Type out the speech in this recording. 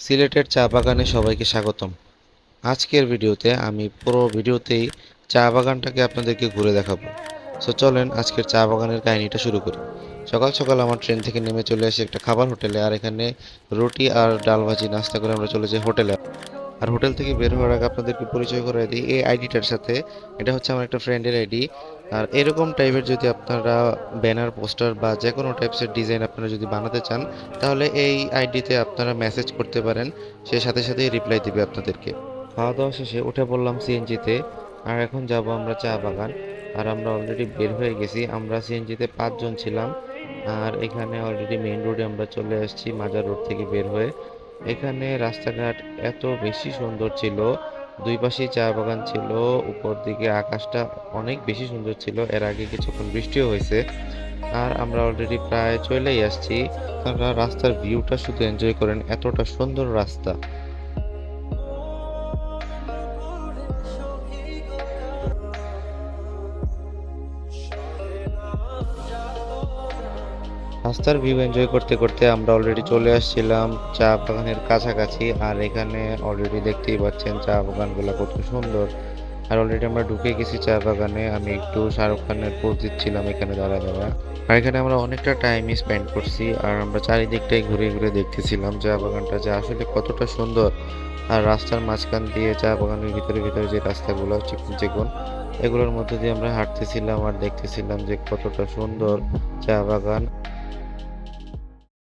সিলেটের চা বাগানে সবাইকে স্বাগতম। আজকের ভিডিওতে আমি পুরো ভিডিওতেই চা বাগানটাকে আপনাদেরকে ঘুরে দেখাবো। সো চলেন আজকের চা বাগানের কাহিনীটা শুরু করি। সকাল সকাল আমার ট্রেন থেকে নেমে চলে আসি একটা খাবার হোটেলে, আর এখানে রুটি আর ডাল ভাজি নাস্তা করে আমরা চলে যাই হোটেলে। আর হোটেল থেকে বের হওয়ার আগে আপনাদেরকে পরিচয় করে দিই এই আইডিটার সাথে। এটা হচ্ছে আমার একটা ফ্রেন্ডের আইডি। আর এরকম টাইপের যদি আপনারা ব্যানার পোস্টার বা যে কোনো টাইপসের ডিজাইন আপনারা যদি বানাতে চান, তাহলে এই আইডিতে আপনারা মেসেজ করতে পারেন। সে সাথে সাথেই রিপ্লাই দিবে আপনাদেরকে। খাওয়া দাওয়া শেষে উঠে পড়লাম সিএনজিতে। আর এখন যাব আমরা চা বাগান। আর আমরা অলরেডি বের হয়ে গেছি, আমরা সিএনজিতে 5 জন ছিলাম। আর এখানে অলরেডি মেইন রোডে আমরা চলে আসছি মাজার রোড থেকে বের হয়ে। এখানে রাস্তাঘাট এত বেশি সুন্দর ছিল, দুই পাশেই চা বাগান ছিল, উপর দিকে আকাশটা অনেক বেশি সুন্দর ছিল। এর আগে কিছুক্ষণ বৃষ্টিও হয়েছে। আর আমরা অলরেডি প্রায় চলেই আসছি। আপনারা রাস্তার ভিউটা শুধু এনজয় করেন, এতটা সুন্দর রাস্তা। রাস্তার ভিউ এনজয় করতে করতে আমরা অলরেডি চলে আসছিলাম চা বাগানের কাছাকাছি। আর এখানে অলরেডি দেখতেই পাচ্ছেন চা বাগানগুলো কত সুন্দর। আর অলরেডি আমরা ঢুকে গেছি চা বাগানে। আমি একটু শাহরুখ খানের পোজ দিচ্ছিলাম এখানে দাঁড়া দাঁড়া। আর এখানে আমরা অনেকটা টাইম স্পেন্ড করছি। আর আমরা চারিদিকটাই ঘুরে ঘুরে দেখতেছিলাম চা বাগানটা যে আসলে কতটা সুন্দর। আর রাস্তার মাঝখান দিয়ে চা বাগানের ভিতরে ভিতরে যে রাস্তাগুলো চিকন চিকন, এগুলোর মধ্যে দিয়ে আমরা হাঁটতেছিলাম আর দেখতেছিলাম যে কতটা সুন্দর চা বাগান।